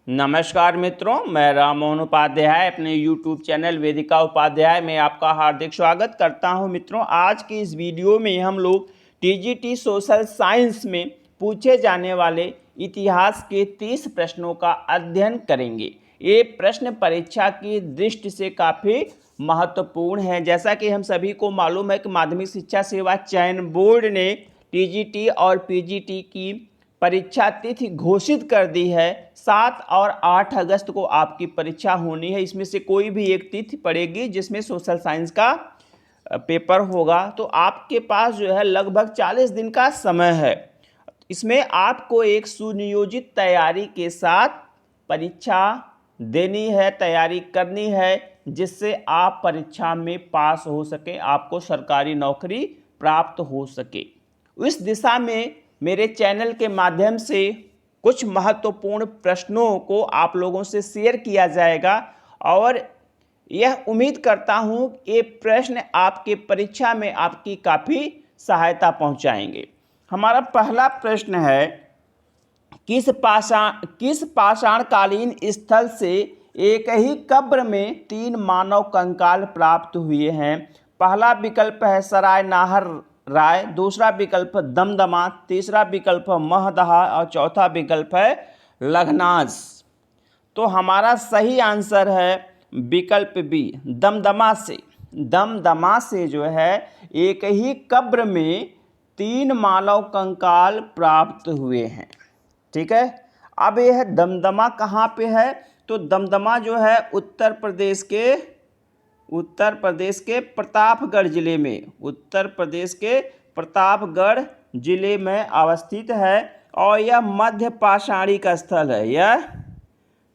नमस्कार मित्रों, मैं राममोहन उपाध्याय अपने YouTube चैनल वेदिका उपाध्याय में आपका हार्दिक स्वागत करता हूं। मित्रों, आज की इस वीडियो में हम लोग TGT सोशल साइंस में पूछे जाने वाले इतिहास के 30 प्रश्नों का अध्ययन करेंगे। ये प्रश्न परीक्षा की दृष्टि से काफ़ी महत्वपूर्ण है। जैसा कि हम सभी को मालूम है कि माध्यमिक शिक्षा सेवा चयन बोर्ड ने TGT और PGT की परीक्षा तिथि घोषित कर दी है। 7 और 8 अगस्त को आपकी परीक्षा होनी है। इसमें से कोई भी एक तिथि पड़ेगी जिसमें सोशल साइंस का पेपर होगा। तो आपके पास जो है लगभग 40 दिन का समय है। इसमें आपको एक सुनियोजित तैयारी के साथ परीक्षा देनी है, तैयारी करनी है, जिससे आप परीक्षा में पास हो सके, आपको सरकारी नौकरी प्राप्त हो सके। इस दिशा में मेरे चैनल के माध्यम से कुछ महत्वपूर्ण प्रश्नों को आप लोगों से शेयर किया जाएगा और यह उम्मीद करता हूं ये प्रश्न आपके परीक्षा में आपकी काफ़ी सहायता पहुंचाएंगे। हमारा पहला प्रश्न है, किस पाषाणकालीन स्थल से एक ही कब्र में 3 मानव कंकाल प्राप्त हुए हैं? पहला विकल्प है सराय नाहर राय, दूसरा विकल्प दमदमा, तीसरा विकल्प महदहा और चौथा विकल्प है लखनाज। तो हमारा सही आंसर है विकल्प बी, दमदमा से। दमदमा से जो है एक ही कब्र में 3 मानव कंकाल प्राप्त हुए हैं। ठीक है, अब यह दमदमा कहाँ पे है? तो दमदमा जो है उत्तर प्रदेश के प्रतापगढ़ जिले में, उत्तर प्रदेश के प्रतापगढ़ जिले में अवस्थित है और यह मध्य पाषाणिक स्थल है। यह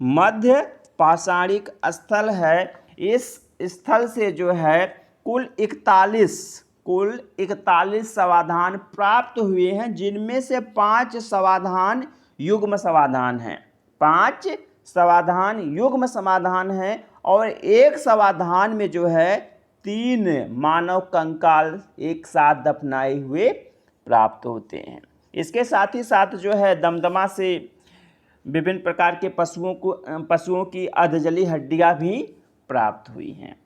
मध्य पाषाणिक स्थल है। इस स्थल से जो है कुल 41 समाधान प्राप्त हुए हैं, जिनमें से 5 समाधान युग्म समाधान हैं। 5 समाधान युग्म समाधान हैं और एक समाधान में जो है 3 मानव कंकाल एक साथ दफनाए हुए प्राप्त होते हैं। इसके साथ ही साथ जो है दमदमा से विभिन्न प्रकार के पशुओं की अधजली हड्डियां भी प्राप्त हुई हैं।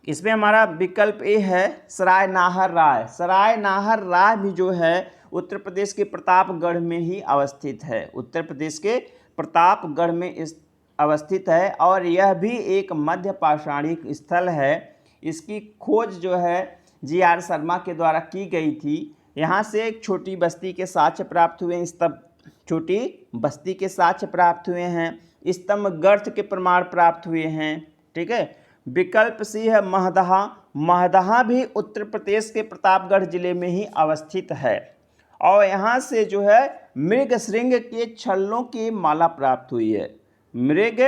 इसमें हमारा विकल्प ए है सराय नाहर राय। सराय नाहर राय भी जो है उत्तर प्रदेश के प्रतापगढ़ में ही अवस्थित है। उत्तर प्रदेश के प्रतापगढ़ में अवस्थित है और यह भी एक मध्य पाषाणिक स्थल है। इसकी खोज जो है GR शर्मा के द्वारा की गई थी। यहाँ से एक छोटी बस्ती के साक्ष्य प्राप्त हुए हैं। छोटी बस्ती के साक्ष्य प्राप्त हुए हैं। स्तंभ गर्थ के प्रमाण प्राप्त हुए हैं। ठीक है, विकल्प सी है महदहा। महदहा भी उत्तर प्रदेश के प्रतापगढ़ जिले में ही अवस्थित है और यहाँ से जो है मृग श्रृंग के छल्लों की माला प्राप्त हुई है। मृग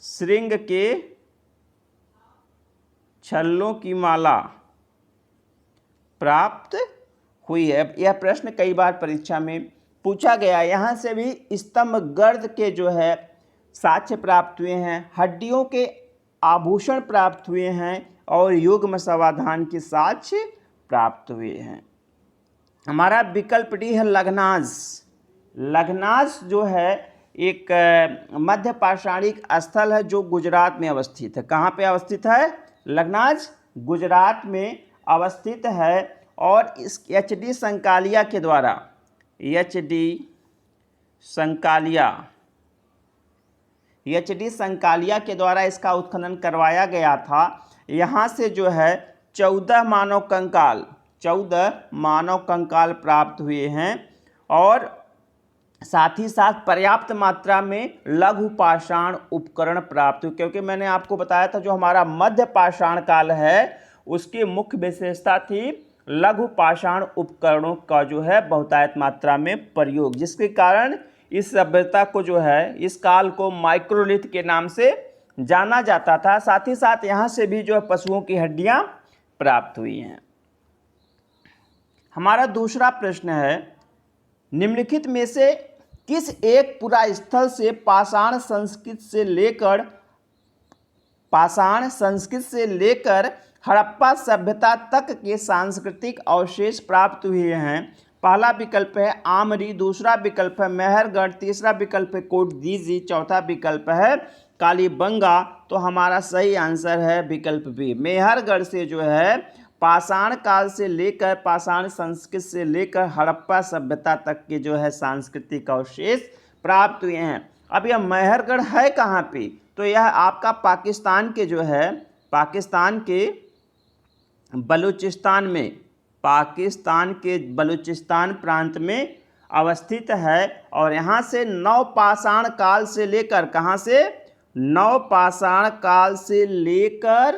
श्रृंग के छल्लों की माला प्राप्त हुई है। यह प्रश्न कई बार परीक्षा में पूछा गया। यहाँ से भी स्तंभ गर्द के जो है साक्ष्य प्राप्त हुए हैं, हड्डियों के आभूषण प्राप्त हुए हैं और युग्म समाधान के साक्ष्य प्राप्त हुए हैं। हमारा विकल्प डी है लखनाज। लखनाज जो है एक मध्य पाषाणिक स्थल है जो गुजरात में अवस्थित है। कहाँ पे अवस्थित है? लखनाज गुजरात में अवस्थित है और इस HD संकालिया के द्वारा इसका उत्खनन करवाया गया था। यहाँ से जो है 14 मानव कंकाल प्राप्त हुए हैं और साथ ही साथ पर्याप्त मात्रा में लघु पाषाण उपकरण प्राप्त हुए, क्योंकि मैंने आपको बताया था जो हमारा मध्य पाषाण काल है उसकी मुख्य विशेषता थी लघु पाषाण उपकरणों का जो है बहुतायत मात्रा में प्रयोग, जिसके कारण इस सभ्यता को जो है इस काल को माइक्रोलिथ के नाम से जाना जाता था। साथ ही साथ यहाँ से भी जो है पशुओं की हड्डियाँ प्राप्त हुई हैं। हमारा दूसरा प्रश्न है, निम्नलिखित में से किस एक पुरा स्थल से पाषाण संस्कृत से लेकर हड़प्पा सभ्यता तक के सांस्कृतिक अवशेष प्राप्त हुए हैं? पहला विकल्प है आमरी, दूसरा विकल्प है मेहरगढ़, तीसरा विकल्प है कोटदीजी, चौथा विकल्प है कालीबंगा। तो हमारा सही आंसर है विकल्प बी। मेहरगढ़ से जो है पाषाण काल से लेकर पाषाण संस्कृति से लेकर हड़प्पा सभ्यता तक के जो है सांस्कृतिक अवशेष प्राप्त हुए हैं। अब यह मेहरगढ़ है कहाँ पे? तो यह आपका पाकिस्तान के जो है पाकिस्तान के बलूचिस्तान में, पाकिस्तान के बलूचिस्तान प्रांत में अवस्थित है। और यहाँ से नवपाषाण काल से लेकर, कहाँ से? नवपाषाण काल से लेकर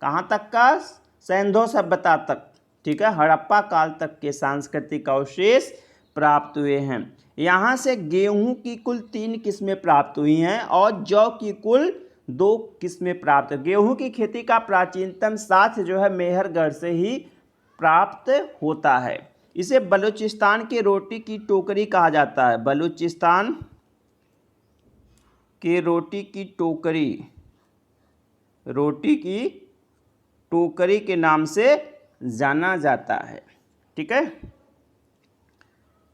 कहाँ तक का? सिंधु सभ्यता तक, ठीक है, हड़प्पा काल तक के सांस्कृतिक अवशेष प्राप्त हुए हैं। यहाँ से गेहूं की कुल 3 किस्में प्राप्त हुई हैं और जौ की कुल 2 किस्में प्राप्त। गेहूं की खेती का प्राचीनतम साक्ष्य जो है मेहरगढ़ से ही प्राप्त होता है। इसे बलूचिस्तान के रोटी की टोकरी कहा जाता है। बलूचिस्तान के रोटी की टोकरी, रोटी की टोकरी के नाम से जाना जाता है, ठीक है।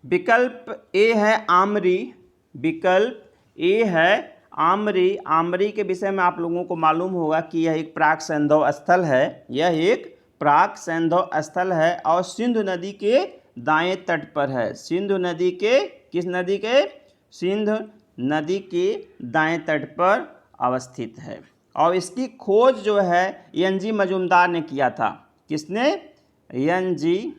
विकल्प ए है आमरी, विकल्प ए है आमरी। आमरी के विषय में आप लोगों को मालूम होगा कि यह एक प्राक सैंधव स्थल है, यह एक प्राक सैंधव स्थल है और सिंधु नदी के दाएं तट पर है। सिंधु नदी के, किस नदी के? सिंधु नदी के दाएं तट पर अवस्थित है। और इसकी खोज जो है एन.जी. मजूमदार ने किया था। किसने? एन.जी.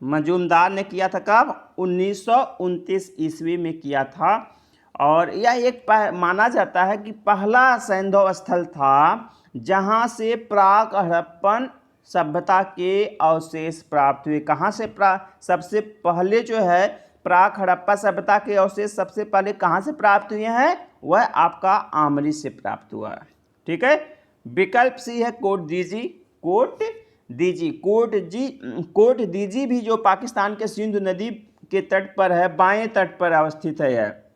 मजूमदार ने किया था। कब? 1929 ईस्वी में किया था। और यह एक माना जाता है कि पहला सैंधव स्थल था जहां से प्राक हड़प्पन सभ्यता के अवशेष प्राप्त हुए। कहाँ से सबसे पहले जो है प्राक हड़प्पा सभ्यता के अवशेष सबसे पहले कहाँ से प्राप्त हुए हैं? वह आपका आमरी से प्राप्त हुआ है, ठीक है। विकल्प सी है कोटदीजी। कोटदीजी भी जो पाकिस्तान के सिंधु नदी के तट पर है, बाएं तट पर अवस्थित है।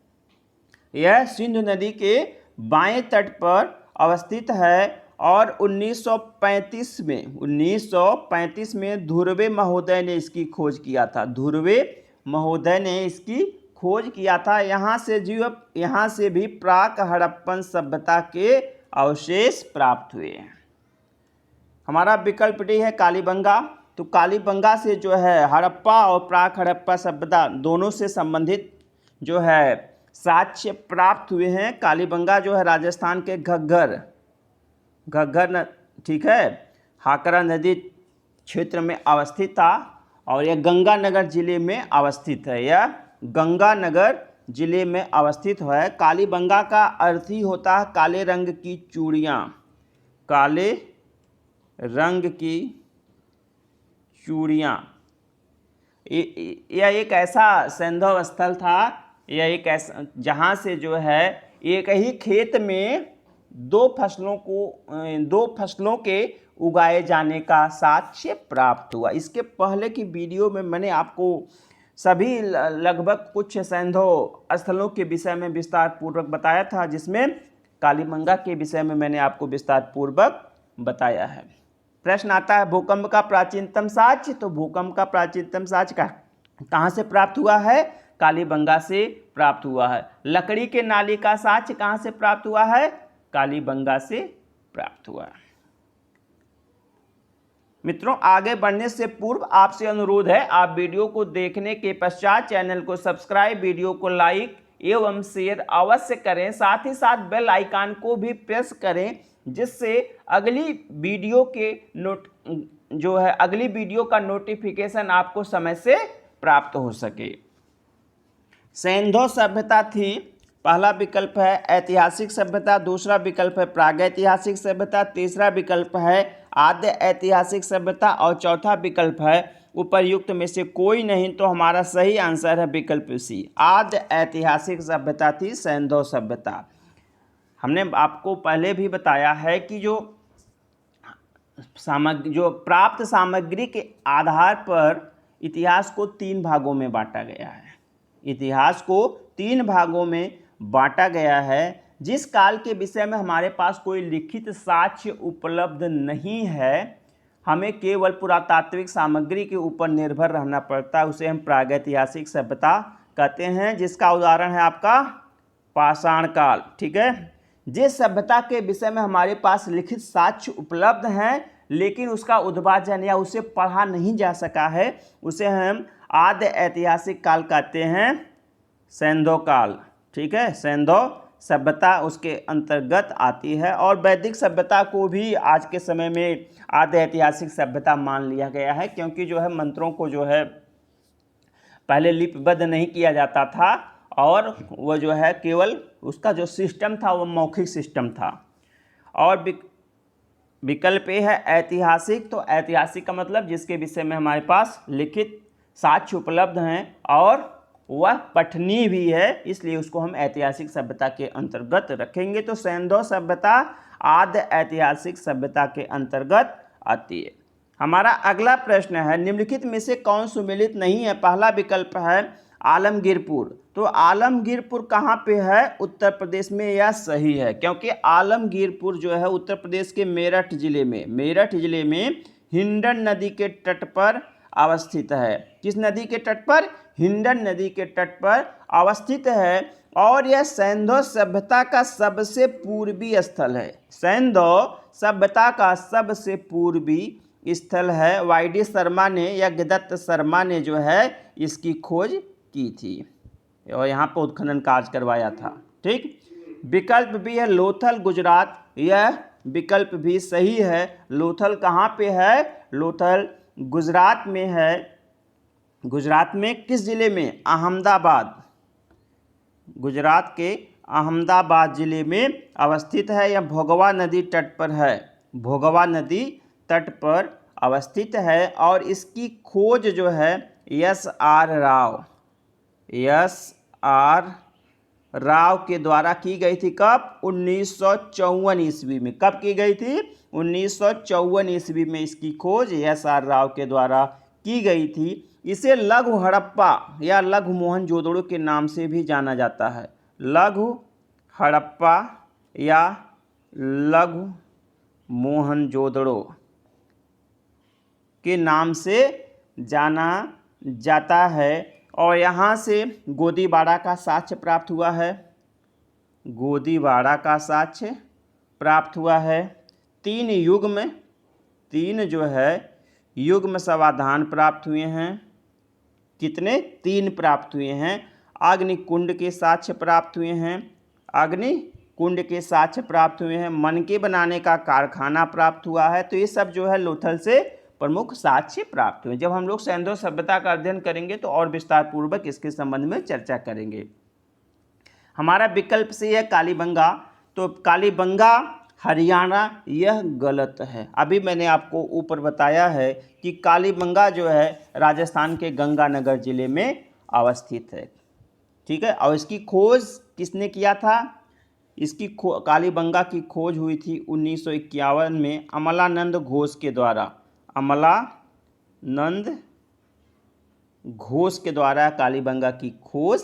यह सिंधु नदी के बाएं तट पर अवस्थित है। और 1935 में धुर्वे महोदय ने इसकी खोज किया था। धुर्वे महोदय ने इसकी खोज किया था। यहाँ से भी प्राक हड़प्पन सभ्यता के अवशेष प्राप्त हुए हैं। हमारा विकल्प डी है कालीबंगा। तो कालीबंगा से जो है हड़प्पा और प्राक हड़प्पा सभ्यता दोनों से संबंधित जो है साक्ष्य प्राप्त हुए हैं। कालीबंगा जो है राजस्थान के घग्गर, ठीक है, हाकरा नदी क्षेत्र में अवस्थित था और यह गंगानगर जिले में अवस्थित है। यह गंगानगर जिले में अवस्थित है। कालीबंगा का अर्थ ही होता है काले रंग की चूड़ियाँ। काले रंग की चूड़ियाँ। यह एक ऐसा सैंधव स्थल था, यह एक ऐसा जहाँ से जो है एक ही खेत में दो फसलों के उगाए जाने का साक्ष्य प्राप्त हुआ। इसके पहले की वीडियो में मैंने आपको सभी लगभग कुछ सैंधव स्थलों के विषय में विस्तार पूर्वक बताया था, जिसमें कालीबंगा के विषय में मैंने आपको विस्तार पूर्वक बताया है। प्रश्न आता है भूकंप का प्राचीनतम साक्ष्य। तो भूकंप का प्राचीनतम साक्ष्य कहाँ से प्राप्त हुआ है? कालीबंगा से प्राप्त हुआ है। लकड़ी के नाली का साक्ष्य कहाँ से प्राप्त हुआ है? कालीबंगा से प्राप्त हुआ है। मित्रों, आगे बढ़ने से पूर्व आपसे अनुरोध है, आप वीडियो को देखने के पश्चात चैनल को सब्सक्राइब, वीडियो को लाइक एवं शेयर अवश्य करें। साथ ही साथ बेल आइकन को भी प्रेस करें, जिससे अगली वीडियो का नोटिफिकेशन आपको समय से प्राप्त हो सके। सैंधव सभ्यता थी, पहला विकल्प है ऐतिहासिक सभ्यता, दूसरा विकल्प है प्रागैतिहासिक सभ्यता, तीसरा विकल्प है आद्य ऐतिहासिक सभ्यता और चौथा विकल्प है उपर्युक्त में से कोई नहीं। तो हमारा सही आंसर है विकल्प सी, आद्य ऐतिहासिक सभ्यता थी सैंधव सभ्यता। हमने आपको पहले भी बताया है कि जो प्राप्त सामग्री के आधार पर इतिहास को 3 भागों में बांटा गया है। इतिहास को 3 भागों में बांटा गया है। जिस काल के विषय में हमारे पास कोई लिखित साक्ष्य उपलब्ध नहीं है, हमें केवल पुरातात्विक सामग्री के ऊपर निर्भर रहना पड़ता है, उसे हम प्रागैतिहासिक सभ्यता कहते हैं, जिसका उदाहरण है आपका पाषाण काल। ठीक है, जिस सभ्यता के विषय में हमारे पास लिखित साक्ष्य उपलब्ध हैं लेकिन उसका उद्भाजन या उसे पढ़ा नहीं जा सका है, उसे हम आद्य ऐतिहासिक काल कहते हैं, सैंधव काल। ठीक है, सैंधव सभ्यता उसके अंतर्गत आती है। और वैदिक सभ्यता को भी आज के समय में आद्य ऐतिहासिक सभ्यता मान लिया गया है, क्योंकि जो है मंत्रों को जो है पहले लिपिबद्ध नहीं किया जाता था और वो जो है केवल उसका जो सिस्टम था वो मौखिक सिस्टम था। और विकल्प ए है ऐतिहासिक। तो ऐतिहासिक का मतलब जिसके विषय में हमारे पास लिखित साक्ष्य उपलब्ध हैं और वह पठनीय भी है, इसलिए उसको हम ऐतिहासिक सभ्यता के अंतर्गत रखेंगे। तो सैंधव सभ्यता आद्य ऐतिहासिक सभ्यता के अंतर्गत आती है। हमारा अगला प्रश्न है, निम्नलिखित में से कौन सुमेलित नहीं है? पहला विकल्प है आलमगीरपुर। तो आलमगीरपुर कहाँ पे है? उत्तर प्रदेश में। यह सही है, क्योंकि आलमगीरपुर जो है उत्तर प्रदेश के मेरठ जिले में हिंडन नदी के तट पर अवस्थित है। किस नदी के तट पर? हिंडन नदी के तट पर अवस्थित है। और यह सैंधव सभ्यता का सबसे पूर्वी स्थल है। सैंधव सभ्यता का सबसे पूर्वी स्थल है। वाईडी शर्मा ने या यज्ञदत्त शर्मा ने जो है इसकी खोज की थी और यहाँ पर उत्खनन कार्य करवाया था। ठीक, विकल्प भी है लोथल गुजरात। यह विकल्प भी सही है। लोथल कहाँ पे है? लोथल गुजरात में है। गुजरात में किस जिले में? अहमदाबाद। गुजरात के अहमदाबाद जिले में अवस्थित है। यह भोगवा नदी तट पर है। भोगवा नदी तट पर अवस्थित है और इसकी खोज जो है एस.आर. राव के द्वारा की गई थी। कब? 1954 ईस्वी में। कब की गई थी? 1954 ईस्वी में इसकी खोज एस.आर. राव के द्वारा की गई थी। इसे लघु हड़प्पा या लघु मोहनजोदड़ो के नाम से भी जाना जाता है। लघु हड़प्पा या लघु मोहनजोदड़ो के नाम से जाना जाता है। और यहाँ से गोदीबाड़ा का साक्ष्य प्राप्त हुआ है। गोदीबाड़ा का साक्ष्य प्राप्त हुआ है। तीन जो है युग्म समाधान प्राप्त हुए हैं। कितने? 3 प्राप्त हुए हैं। अग्निकुंड के साक्ष्य प्राप्त हुए हैं। अग्निकुंड के साक्ष्य प्राप्त हुए हैं। मनके बनाने का कारखाना प्राप्त हुआ है। तो ये सब जो है लोथल से प्रमुख साक्ष्य प्राप्त हुए। जब हम लोग सैंधव सभ्यता का अध्ययन करेंगे तो और विस्तार पूर्वक इसके संबंध में चर्चा करेंगे। हमारा विकल्प से है कालीबंगा। तो कालीबंगा हरियाणा, यह गलत है। अभी मैंने आपको ऊपर बताया है कि कालीबंगा जो है राजस्थान के गंगानगर जिले में अवस्थित है। ठीक है, और इसकी खोज किसने किया था? इसकी कालीबंगा की खोज हुई थी 1951 में अमलानंद घोष के द्वारा। अमलानंद घोष के द्वारा कालीबंगा की खोज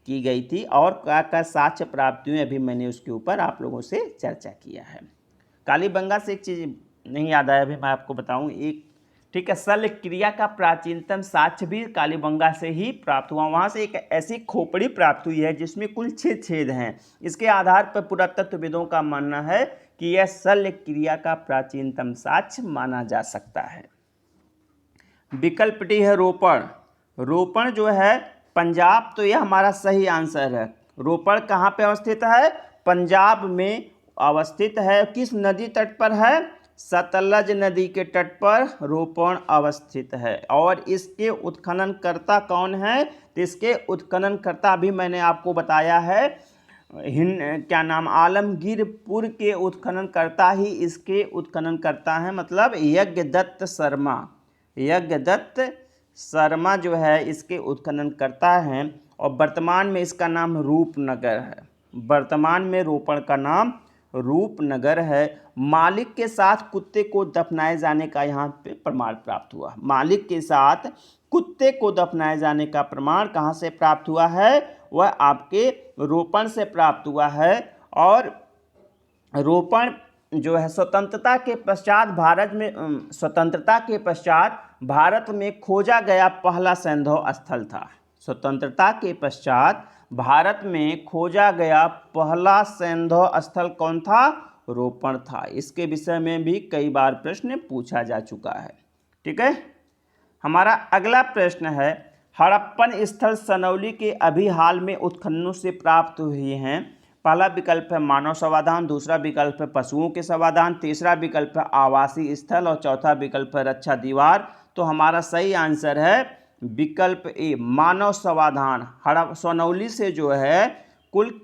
की गई थी और क्या साक्ष्य प्राप्त हुए, अभी मैंने उसके ऊपर आप लोगों से चर्चा किया है। कालीबंगा से एक चीज़ नहीं याद आया, अभी मैं आपको बताऊं एक। ठीक है, शल्य क्रिया का प्राचीनतम साक्ष्य भी कालीबंगा से ही प्राप्त हुआ। वहाँ से एक ऐसी खोपड़ी प्राप्त हुई है जिसमें कुल 6 छेद हैं। इसके आधार पर पुरातत्वविदों का मानना है कि यह शल्य क्रिया का प्राचीनतम साक्ष्य माना जा सकता है। विकल्प डी है रोपण। रोपण जो है पंजाब, तो यह हमारा सही आंसर है। रोपण कहाँ पे अवस्थित है? पंजाब में अवस्थित है। किस नदी तट पर है? सतलज नदी के तट पर रोपण अवस्थित है। और इसके उत्खननकर्ता कौन है? तो इसके उत्खननकर्ता भी मैंने आपको बताया है, क्या नाम, आलमगीरपुर के उत्खननकर्ता ही इसके उत्खननकर्ता हैं, मतलब यज्ञदत्त शर्मा। यज्ञदत्त शर्मा जो है इसके उत्खननकर्ता हैं और वर्तमान में इसका नाम रूपनगर है। वर्तमान में रोपण का नाम रूपनगर है। मालिक के साथ कुत्ते को दफनाए जाने का यहाँ पे प्रमाण प्राप्त हुआ। मालिक के साथ कुत्ते को दफनाए जाने का प्रमाण कहाँ से प्राप्त हुआ है? वह आपके रोपण से प्राप्त हुआ है। और रोपण जो है स्वतंत्रता के पश्चात भारत में खोजा गया पहला सैंधव स्थल था। स्वतंत्रता के पश्चात भारत में खोजा गया पहला सैंधव स्थल कौन था? रोपण था। इसके विषय में भी कई बार प्रश्न पूछा जा चुका है। ठीक है, हमारा अगला प्रश्न है, हड़प्पन स्थल सनौली के अभी हाल में उत्खननों से प्राप्त हुए हैं। पहला विकल्प है मानव समाधान, दूसरा विकल्प है पशुओं के समाधान, तीसरा विकल्प है आवासीय स्थल और चौथा विकल्प है रक्षा दीवार। तो हमारा सही आंसर है विकल्प ए, मानव समाधान। सनौली से जो है कुल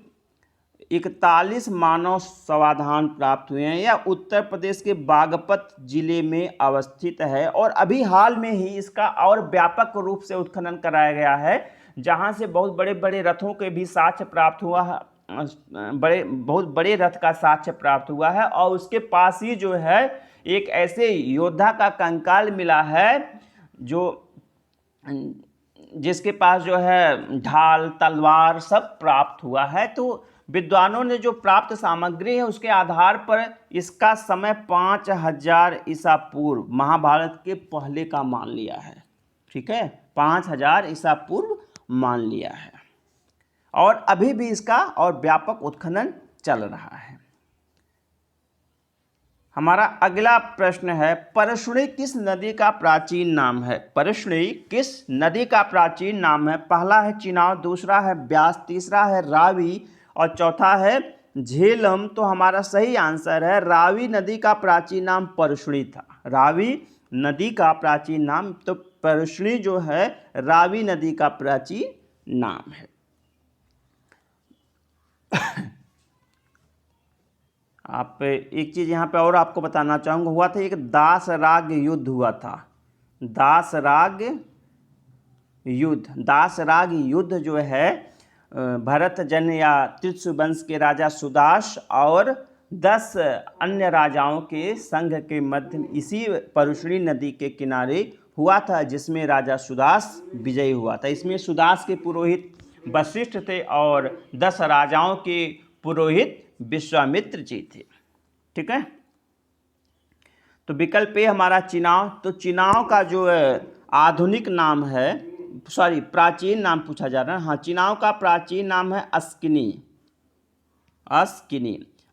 41 मानव समाधान प्राप्त हुए हैं। यह उत्तर प्रदेश के बागपत जिले में अवस्थित है और अभी हाल में ही इसका और व्यापक रूप से उत्खनन कराया गया है, जहां से बहुत बड़े बड़े रथों के भी साक्ष्य प्राप्त हुआ है, बहुत बड़े रथ का साक्ष्य प्राप्त हुआ है। और उसके पास ही जो है एक ऐसे योद्धा का कंकाल मिला है जिसके पास जो है ढाल, तलवार सब प्राप्त हुआ है। तो विद्वानों ने जो प्राप्त सामग्री है उसके आधार पर इसका समय 5000 ईसा पूर्व महाभारत के पहले का मान लिया है। ठीक है, 5000 ईसा पूर्व मान लिया है और अभी भी इसका और व्यापक उत्खनन चल रहा है। हमारा अगला प्रश्न है, परशुणी किस नदी का प्राचीन नाम है? परशुणी किस नदी का प्राचीन नाम है? पहला है चिनाब, दूसरा है ब्यास, तीसरा है रावी और चौथा है झेलम। तो हमारा सही आंसर है रावी नदी का प्राचीन नाम परशुणी था। रावी नदी का प्राचीन नाम, तो परशुणी जो है रावी नदी का प्राचीन नाम है। आप एक चीज़ यहाँ पे और आपको बताना चाहूँगा, हुआ था एक दासराग युद्ध हुआ था। दासराग युद्ध जो है भरतजन या त्रिशु वंश के राजा सुदास और 10 अन्य राजाओं के संघ के मध्य इसी परशुणी नदी के किनारे हुआ था, जिसमें राजा सुदास विजयी हुआ था। इसमें सुदास के पुरोहित वशिष्ठ थे और 10 राजाओं के पुरोहित विश्वामित्र जी थे। ठीक है, तो विकल्प ए हमारा चिनाव। तो चिनाव का जो आधुनिक नाम है, प्राचीन नाम पूछा जा रहा है। हाँ, चिनाव का प्राचीन नाम है अस्किनी।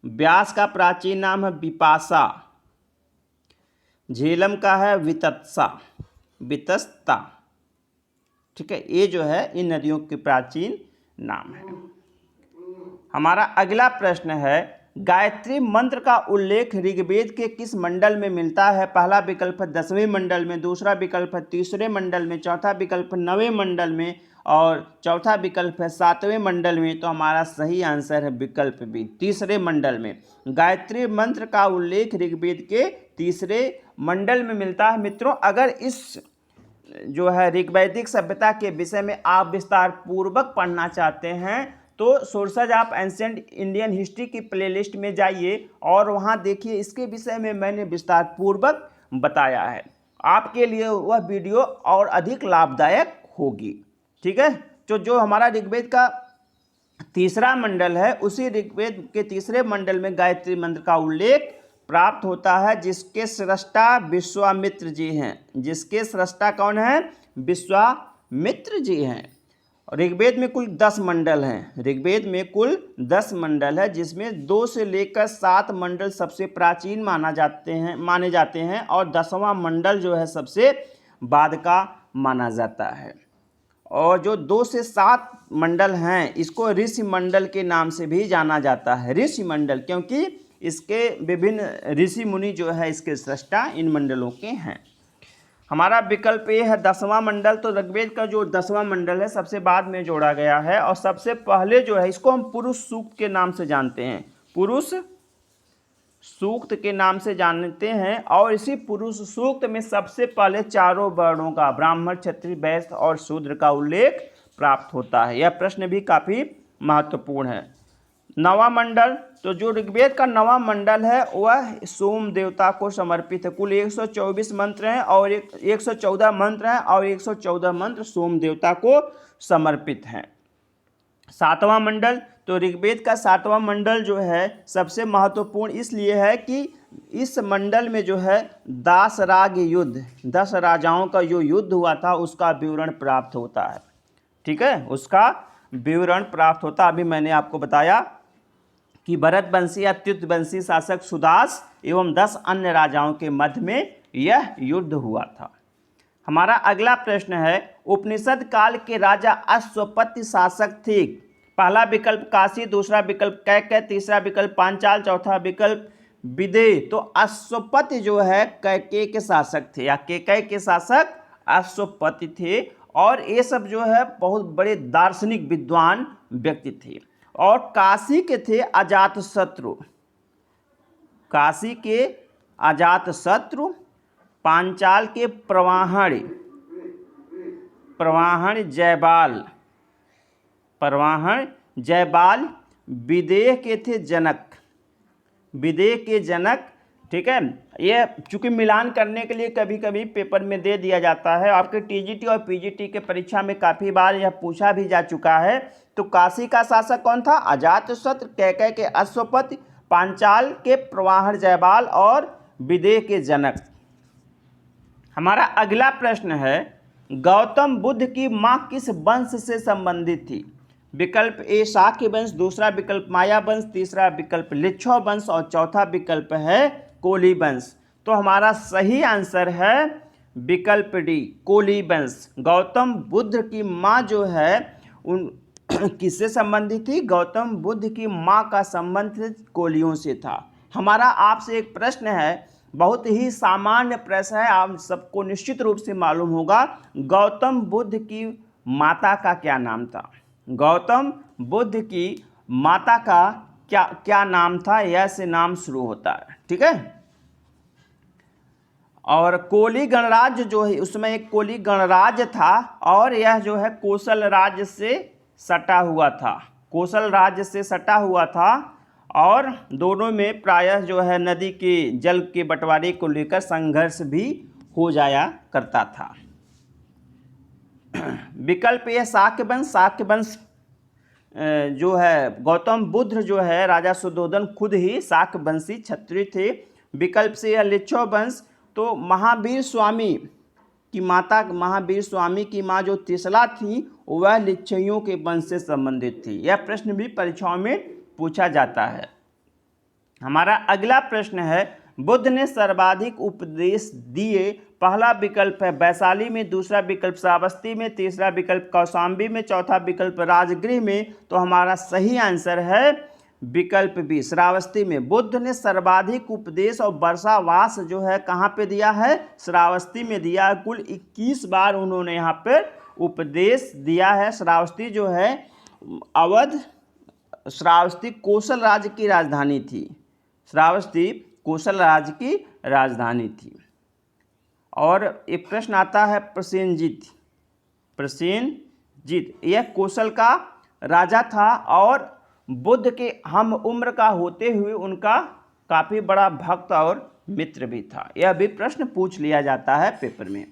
ब्यास का प्राचीन नाम है विपासा। झेलम का है वितस्ता। ठीक है, ये जो है इन नदियों के प्राचीन नाम है। हमारा अगला प्रश्न है, गायत्री मंत्र का उल्लेख ऋग्वेद के किस मंडल में मिलता है? पहला विकल्प है 10वें मंडल में, दूसरा विकल्प है 3रे मंडल में, चौथा विकल्प है 9वें मंडल में और चौथा विकल्प है 7वें मंडल में। तो हमारा सही आंसर है विकल्प बी, 3रे मंडल में। गायत्री मंत्र का उल्लेख ऋग्वेद के 3रे मंडल में मिलता है। मित्रों, अगर इस जो है ऋग्वैदिक सभ्यता के विषय में आप विस्तार पूर्वक पढ़ना चाहते हैं तो sources of ancient Indian history की प्लेलिस्ट में जाइए और वहां देखिए, इसके विषय में मैंने विस्तार पूर्वक बताया है। आपके लिए वह वीडियो और अधिक लाभदायक होगी। ठीक है, तो जो हमारा ऋग्वेद का 3रा मंडल है, उसी ऋग्वेद के 3रे मंडल में गायत्री मंत्र का उल्लेख प्राप्त होता है, जिसके सृष्टा विश्वामित्र जी हैं। जिसके सृष्टा कौन है? विश्वामित्र जी हैं। ऋग्वेद में कुल 10 मंडल हैं। ऋग्वेद में कुल 10 मंडल है, जिसमें 2 से लेकर 7 मंडल सबसे प्राचीन माने जाते हैं और 10वां मंडल जो है सबसे बाद का माना जाता है। और जो 2 से 7 मंडल हैं, इसको ऋषि मंडल के नाम से भी जाना जाता है। ऋषि मंडल, क्योंकि इसके विभिन्न ऋषि मुनि जो है इसके सृष्टा इन मंडलों के हैं। हमारा विकल्प ये है 10वां मंडल। तो ऋग्वेद का जो 10वां मंडल है सबसे बाद में जोड़ा गया है और सबसे पहले जो है इसको हम पुरुष सूक्त के नाम से जानते हैं। पुरुष सूक्त के नाम से जानते हैं और इसी पुरुष सूक्त में सबसे पहले 4 वर्णों का ब्राह्मण, क्षत्रिय, वैश्य और शूद्र का उल्लेख प्राप्त होता है। यह प्रश्न भी काफ़ी महत्वपूर्ण है। 9वां मंडल, तो जो ऋग्वेद का 9वां मंडल है वह सोम देवता को समर्पित है। कुल 124 मंत्र हैं और 114 मंत्र हैं और 114 मंत्र सोम देवता को समर्पित हैं। सातवां मंडल, तो ऋग्वेद का सातवां मंडल जो है सबसे महत्वपूर्ण इसलिए है कि इस मंडल में जो है दासराग युद्ध, 10 राजाओं का जो युद्ध हुआ था उसका विवरण प्राप्त होता है। ठीक है, उसका विवरण प्राप्त होता। अभी मैंने आपको बताया कि भरत वंशी या त्युत वंशी शासक सुदास एवं 10 अन्य राजाओं के मध्य में यह युद्ध हुआ था। हमारा अगला प्रश्न है, उपनिषद काल के राजा अश्वपति शासक थे। पहला विकल्प काशी, दूसरा विकल्प कैकय, तीसरा विकल्प पांचाल, चौथा विकल्प विदेह। तो अश्वपति जो है कैकेय के शासक थे या केकय के शासक अश्वपति थे, और ये सब जो है बहुत बड़े दार्शनिक विद्वान व्यक्ति थे। और काशी के थे अजातशत्रु, काशी के अजातशत्रु, पांचाल के प्रवाहण जयबाल, विदेह के थे जनक, विदेह के जनक। ठीक है, ये चूंकि मिलान करने के लिए कभी कभी पेपर में दे दिया जाता है, आपके टीजीटी और पीजीटी के परीक्षा में काफ़ी बार यह पूछा भी जा चुका है। तो काशी का शासक कौन था? अजातशत्रु, कैकय के अश्वपति, पांचाल के प्रवाहण जयबाल और विदेह के जनक। हमारा अगला प्रश्न है, गौतम बुद्ध की माँ किस वंश से संबंधित थी? विकल्प ए शाक्य वंश, दूसरा विकल्प माया वंश, तीसरा विकल्प लिच्छव वंश और चौथा विकल्प है कोली वंश। तो हमारा सही आंसर है विकल्प डी, कोली वंश। गौतम बुद्ध की माँ जो है उन किससे संबंधित थी? गौतम बुद्ध की माँ का संबंध कोलियों से था। हमारा आपसे एक प्रश्न है, बहुत ही सामान्य प्रश्न है, आप सबको निश्चित रूप से मालूम होगा। गौतम बुद्ध की माता का क्या नाम था? गौतम बुद्ध की माता का क्या नाम था? यह से नाम शुरू होता है। ठीक है, और कोली गणराज्य जो है उसमें एक कोली गणराज्य था, और यह जो है कोसल राज्य से सटा हुआ था, कोसल राज्य से सटा हुआ था, और दोनों में प्रायः जो है नदी के जल के बंटवारे को लेकर संघर्ष भी हो जाया करता था। विकल्प ये शाक्य वंश, शाक्य वंश जो है गौतम बुद्ध जो है राजा शुद्धोधन खुद ही शाक्य वंशी क्षत्रिय थे। विकल्प से यह लिच्छव वंश, तो महावीर स्वामी की माता, महावीर स्वामी की माँ जो त्रिशला थी वह लिच्छवियों के वंश से संबंधित थी। यह प्रश्न भी परीक्षाओं में पूछा जाता है। हमारा अगला प्रश्न है, बुद्ध ने सर्वाधिक उपदेश दिए। पहला विकल्प है वैशाली में, दूसरा विकल्प श्रावस्ती में, तीसरा विकल्प कौशाम्बी में, चौथा विकल्प राजगृह में। तो हमारा सही आंसर है विकल्प बी, श्रावस्ती में। बुद्ध ने सर्वाधिक उपदेश और वर्षावास जो है कहाँ पे दिया है? श्रावस्ती में दिया। कुल 21 बार उन्होंने यहाँ पर उपदेश दिया है। श्रावस्ती जो है अवध, श्रावस्ती कोसल राज्य की राजधानी थी, श्रावस्ती कोसल राज्य की राजधानी थी। और एक प्रश्न आता है प्रसेनजीत, यह कोसल का राजा था और बुद्ध के हम उम्र का होते हुए उनका काफ़ी बड़ा भक्त और मित्र भी था। यह भी प्रश्न पूछ लिया जाता है पेपर में।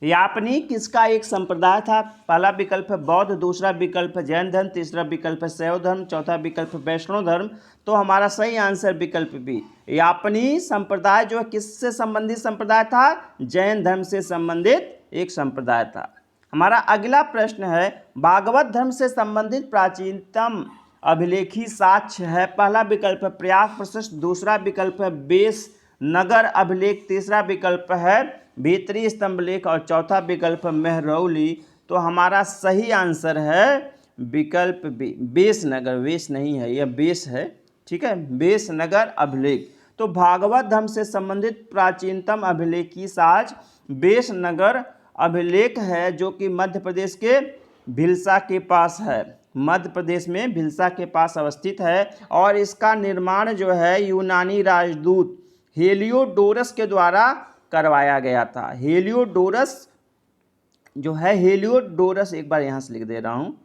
यापनी किसका एक संप्रदाय था? पहला विकल्प है बौद्ध, दूसरा विकल्प है जैन धर्म, तीसरा विकल्प है शैव धर्म, चौथा विकल्प वैष्णव धर्म। तो हमारा सही आंसर विकल्प बी, यापनी संप्रदाय जो है किससे संबंधित संप्रदाय था? जैन धर्म से संबंधित एक संप्रदाय था। हमारा अगला प्रश्न है, भागवत धर्म से संबंधित प्राचीनतम अभिलेखी साक्ष्य है। पहला विकल्प है प्रयाग प्रशस्त, दूसरा विकल्प है बेस नगर अभिलेख, तीसरा विकल्प है भीतरी स्तंभलेख और चौथा विकल्प मेहरौली। तो हमारा सही आंसर है विकल्प बी, बेस नगर। वेश नहीं है, यह बेस है। ठीक है, बेस नगर अभिलेख। तो भागवत धर्म से संबंधित प्राचीनतम अभिलेखी साक्ष्य बेस नगर अभिलेख है, जो कि मध्य प्रदेश के भिलसा के पास है, मध्य प्रदेश में भिलसा के पास अवस्थित है। और इसका निर्माण जो है यूनानी राजदूत हेलियोडोरस के द्वारा करवाया गया था। हेलियोडोरस जो है, हेलियोडोरस एक बार यहाँ से लिख दे रहा हूँ,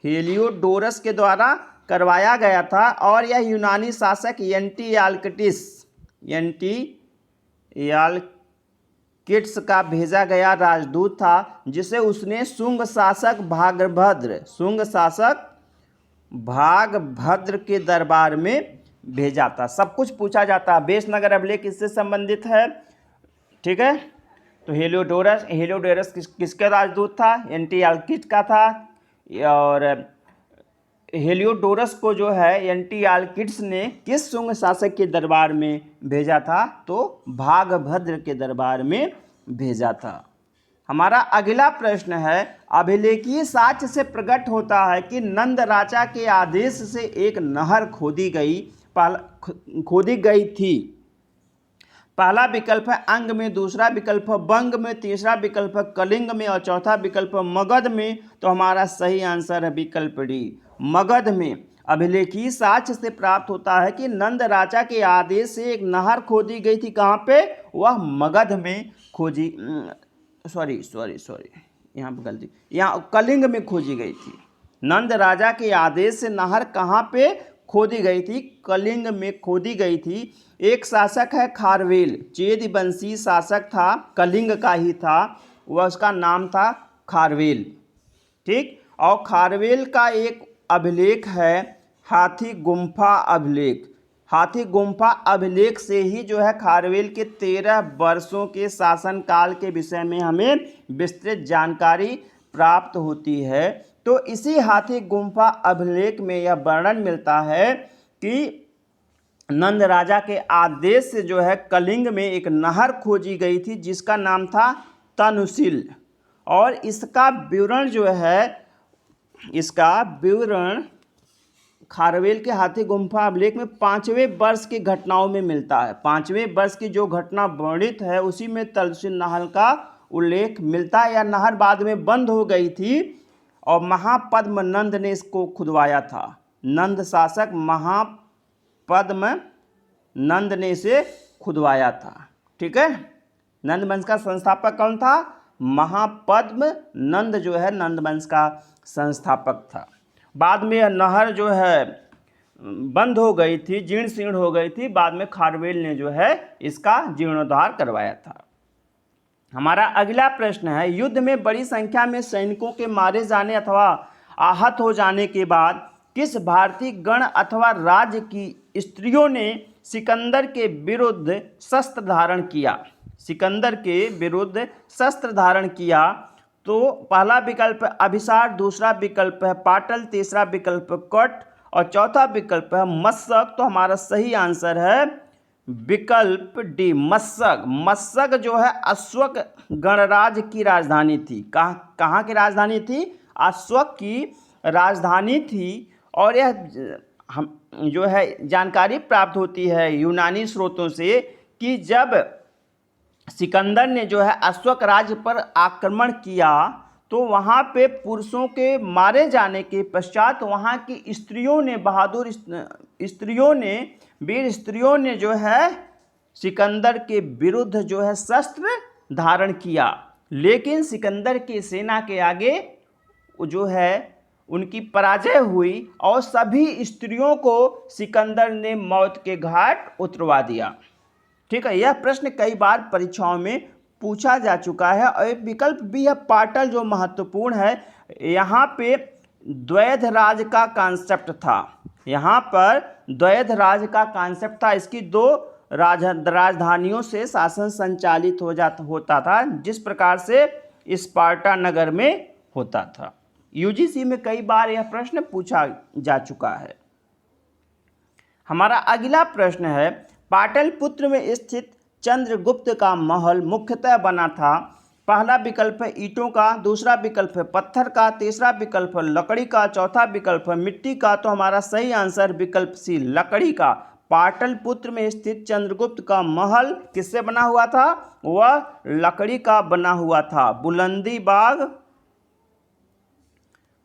हेलियोडोरस के द्वारा करवाया गया था। और यह यूनानी शासक एंटियालकिटिस किट्स का भेजा गया राजदूत था, जिसे उसने शुंग शासक भागभद्र के दरबार में भेजा था। सब कुछ पूछा जाता है। बेसनगर अभिलेख इससे संबंधित है, ठीक है। तो हेलियोडोरस किसका राजदूत था? एंटियालकिट का था। और हेलियोडोरस को जो है एंटियालकिट्स ने किस शुंग शासक के दरबार में भेजा था? तो भागभद्र के दरबार में भेजा था। हमारा अगला प्रश्न है, अभिलेखीय साक्ष्य से प्रकट होता है कि नंद राजा के आदेश से एक नहर खोदी गई थी। पहला विकल्प है अंग में, दूसरा विकल्प है बंग में, तीसरा विकल्प है कलिंग में और चौथा विकल्प है मगध में। तो हमारा सही आंसर है विकल्प डी, मगध में। अभिलेखीय साक्ष्य से प्राप्त होता है कि नंद राजा के आदेश से एक नहर खोदी गई थी। कहाँ पे? वह मगध में खोजी, सॉरी यहाँ पर गलती, यहाँ कलिंग में खोजी गई थी। नंद राजा के आदेश से नहर कहाँ पे खोदी गई थी? कलिंग में खोदी गई थी। एक शासक है खारवेल, चेदवंशी शासक था, कलिंग का ही था, वह उसका नाम था खारवेल, ठीक। और खारवेल का एक अभिलेख है हाथी गुम्फा अभिलेख। हाथी गुम्फा अभिलेख से ही जो है खारवेल के 13 वर्षों के शासनकाल के विषय में हमें विस्तृत जानकारी प्राप्त होती है। तो इसी हाथी गुम्फा अभिलेख में यह वर्णन मिलता है कि नंद राजा के आदेश से जो है कलिंग में एक नहर खोजी गई थी, जिसका नाम था तनुशील। और इसका विवरण जो है, इसका विवरण खारवेल के हाथी गुम्फा अभिलेख में 5वें वर्ष की घटनाओं में मिलता है। 5वें वर्ष की जो घटना वर्णित है उसी में तनुशील नहर का उल्लेख मिलता है। यह नहर बाद में बंद हो गई थी और महापद्म नंद ने इसको खुदवाया था। नंद शासक महापद्म नंद ने इसे खुदवाया था, ठीक है। नंद वंश का संस्थापक कौन था? महापद्म नंद जो है नंद वंश का संस्थापक था। बाद में यह नहर जो है बंद हो गई थी, जीर्ण शीर्ण हो गई थी। बाद में खारवेल ने जो है इसका जीर्णोद्धार करवाया था। हमारा अगला प्रश्न है, युद्ध में बड़ी संख्या में सैनिकों के मारे जाने अथवा आहत हो जाने के बाद किस भारतीय गण अथवा राज्य की स्त्रियों ने सिकंदर के विरुद्ध शस्त्र धारण किया? सिकंदर के विरुद्ध शस्त्र धारण किया। तो पहला विकल्प है अभिसार, दूसरा विकल्प है पाटल, तीसरा विकल्प कट और चौथा विकल्प है मस्सक। तो हमारा सही आंसर है विकल्प डी, मस्सक। मस्सक जो है अश्वक गणराज्य की राजधानी थी। कहाँ की राजधानी थी? अश्वक की राजधानी थी। और यह हम जो है जानकारी प्राप्त होती है यूनानी स्रोतों से कि जब सिकंदर ने जो है अश्वक राज्य पर आक्रमण किया तो वहाँ पे पुरुषों के मारे जाने के पश्चात वहाँ की स्त्रियों ने, बहादुर स्त्रियों ने, वीर स्त्रियों ने जो है सिकंदर के विरुद्ध जो है शस्त्र धारण किया। लेकिन सिकंदर की सेना के आगे जो है उनकी पराजय हुई और सभी स्त्रियों को सिकंदर ने मौत के घाट उतरवा दिया, ठीक है। यह प्रश्न कई बार परीक्षाओं में पूछा जा चुका है। और एक विकल्प भी है पाटल, जो महत्वपूर्ण है। यहाँ पे द्वैध राज का कॉन्सेप्ट था। यहाँ पर द्वैध राज का कॉन्सेप्ट था। इसकी 2 राजधानियों से शासन संचालित होता था, जिस प्रकार से स्पार्टा नगर में होता था। यूजीसी में कई बार यह प्रश्न पूछा जा चुका है। हमारा अगला प्रश्न है, पाटलिपुत्र में स्थित चंद्रगुप्त का महल मुख्यतः बना था। पहला विकल्प है ईंटों का, दूसरा विकल्प है पत्थर का, तीसरा विकल्प है लकड़ी का, चौथा विकल्प है मिट्टी का। तो हमारा सही आंसर विकल्प सी, लकड़ी का। पाटलिपुत्र में स्थित चंद्रगुप्त का महल किससे बना हुआ था? वह लकड़ी का बना हुआ था। बुलंदी बाग,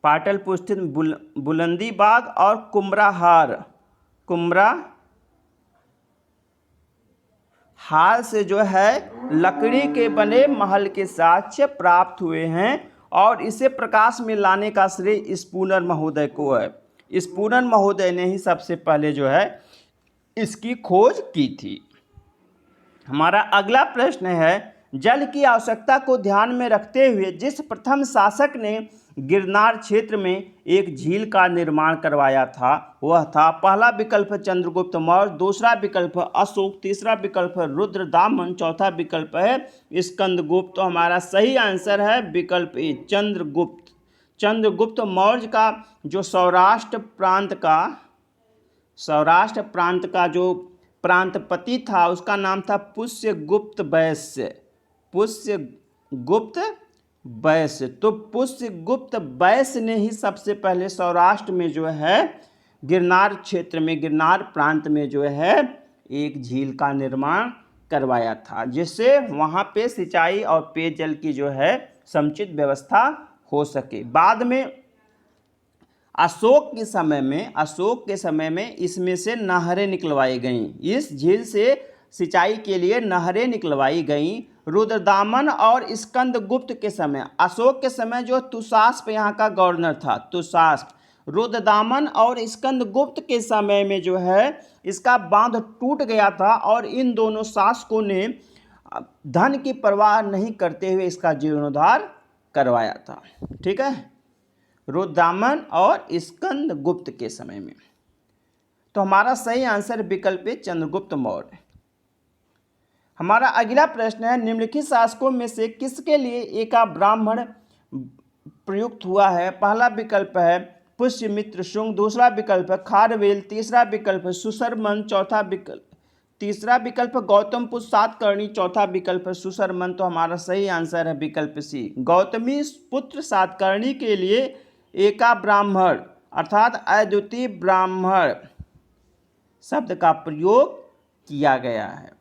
पाटलिपुत्र स्थित बुलंदी बाग और कुम्भरा हाल से जो है लकड़ी के बने महल के साक्ष्य प्राप्त हुए हैं। और इसे प्रकाश में लाने का श्रेय स्पूनर महोदय को है। स्पूनर महोदय ने ही सबसे पहले जो है इसकी खोज की थी। हमारा अगला प्रश्न है, जल की आवश्यकता को ध्यान में रखते हुए जिस प्रथम शासक ने गिरनार क्षेत्र में एक झील का निर्माण करवाया था वह था, पहला विकल्प चंद्रगुप्त मौर्य, दूसरा विकल्प अशोक, तीसरा विकल्प रुद्रदामन, चौथा विकल्प है स्कंदगुप्त। तो हमारा सही आंसर है विकल्प ए चंद्रगुप्त। चंद्रगुप्त मौर्य का जो सौराष्ट्र प्रांत का जो प्रांतपति था उसका नाम था पुष्यगुप्त वैश्य। पुष्यगुप्त वैश्य। तो पुष्यगुप्त वैश्य ने ही सबसे पहले सौराष्ट्र में जो है गिरनार क्षेत्र में, गिरनार प्रांत में जो है एक झील का निर्माण करवाया था, जिससे वहाँ पे सिंचाई और पेयजल की जो है समुचित व्यवस्था हो सके। बाद में अशोक के समय में इसमें से नहरें निकलवाई गईं। इस झील से सिंचाई के लिए नहरें निकलवाई गईं। रुद्रदामन और स्कंदगुप्त के समय, अशोक के समय जो तुषास्प यहाँ का गवर्नर था, तुषास्प। रुद्रदामन और स्कंदगुप्त के समय में जो है इसका बांध टूट गया था और इन दोनों शासकों ने धन की परवाह नहीं करते हुए इसका जीर्णोद्धार करवाया था। ठीक है, रुद्रदामन और स्कंदगुप्त के समय में। तो हमारा सही आंसर विकल्प है चंद्रगुप्त मौर्य। हमारा अगला प्रश्न है, निम्नलिखित शासकों में से किसके लिए एका ब्राह्मण प्रयुक्त हुआ है? पहला विकल्प है पुष्यमित्र शुंग, दूसरा विकल्प है खारवेल, तीसरा विकल्प है सुशर्मन, तीसरा विकल्प गौतम पुत्र सातकर्णी, चौथा विकल्प है सुशर्मन। तो हमारा सही आंसर है विकल्प सी, गौतमी पुत्र सातकर्णी के लिए एका ब्राह्मण अर्थात अद्वितीय ब्राह्मण शब्द का प्रयोग किया गया है।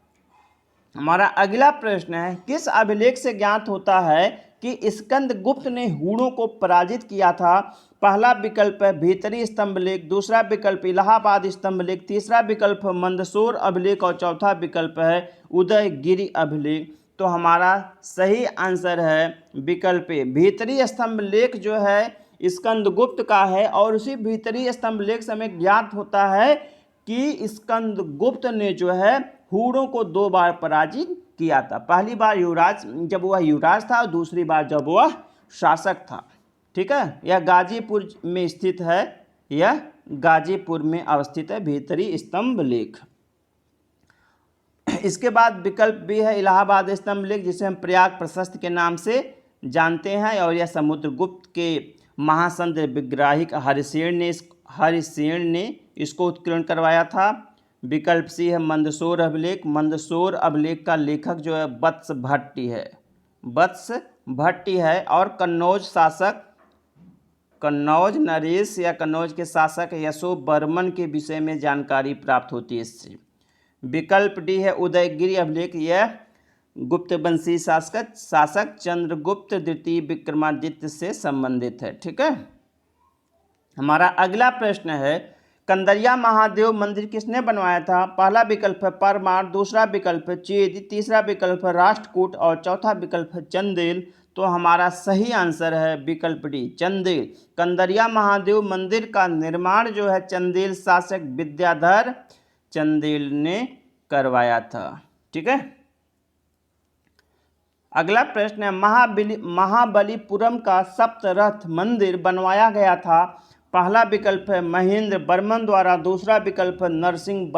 हमारा अगला प्रश्न है, किस अभिलेख से ज्ञात होता है कि स्कंदगुप्त ने हूणों को पराजित किया था? पहला विकल्प है भीतरी स्तंभ लेख, दूसरा विकल्प इलाहाबाद स्तंभ लेख, तीसरा विकल्प मंदसौर अभिलेख और चौथा विकल्प है उदयगिरि अभिलेख। तो हमारा सही आंसर है विकल्प ए, भीतरी स्तंभ लेख जो है स्कंदगुप्त का है और उसी भीतरी स्तंभ लेख से हमें ज्ञात होता है कि स्कंदगुप्त ने जो है हूणों को 2 बार पराजित किया था। पहली बार जब वह युवराज था और दूसरी बार जब वह शासक था। ठीक है, यह गाजीपुर में स्थित है, यह गाजीपुर में अवस्थित है भीतरी स्तंभ लेख। इसके बाद विकल्प बी है इलाहाबाद स्तंभ लेख, जिसे हम प्रयाग प्रशस्त के नाम से जानते हैं और यह समुद्रगुप्त के महासंत विग्राहिक हरिसेन ने इसको उत्कीर्ण करवाया था। विकल्प सी है मंदसौर अभिलेख। मंदसौर अभिलेख का लेखक जो है वत्स भट्टी है और कन्नौज नरेश या कन्नौज के शासक यशो बर्मन के विषय में जानकारी प्राप्त होती है इससे। विकल्प डी है उदयगिरि अभिलेख, यह गुप्तवंशी शासक चंद्रगुप्त द्वितीय विक्रमादित्य से संबंधित है। ठीक है, हमारा अगला प्रश्न है, कंदरिया महादेव मंदिर किसने बनवाया था? पहला विकल्प है परमार, दूसरा विकल्प है चेद, तीसरा विकल्प है राष्ट्रकूट और चौथा विकल्प है चंदेल। तो हमारा सही आंसर है विकल्प डी चंदेल। कंदरिया महादेव मंदिर का निर्माण जो है चंदेल शासक विद्याधर चंदेल ने करवाया था। ठीक है, अगला प्रश्न है, महाबलीपुरम का सप्तरथ मंदिर बनवाया गया था। पहला विकल्प है महेंद्र बर्मन द्वारा, दूसरा विकल्प है नरसिंह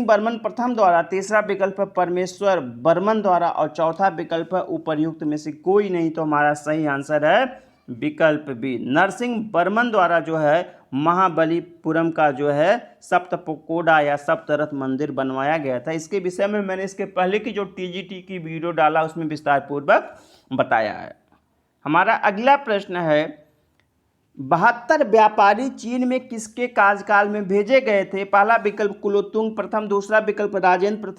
बर्मन प्रथम द्वारा, तीसरा विकल्प है परमेश्वर बर्मन द्वारा और चौथा विकल्प है उपर्युक्त में से कोई नहीं। तो हमारा सही आंसर है विकल्प बी, नरसिंह बर्मन द्वारा जो है महाबलीपुरम का जो है सप्तपकोडा या सप्तरथ मंदिर बनवाया गया था। इसके विषय में मैंने इसके पहले की जो टीजीटी की वीडियो डाला उसमें विस्तार पूर्वक बताया है। हमारा अगला प्रश्न है, 72 व्यापारी चीन में किसके कार्यकाल में भेजे गए थे? पहला विकल्प कुलोत्तुंग प्रथम, दूसरा विकल्प राजेंद्र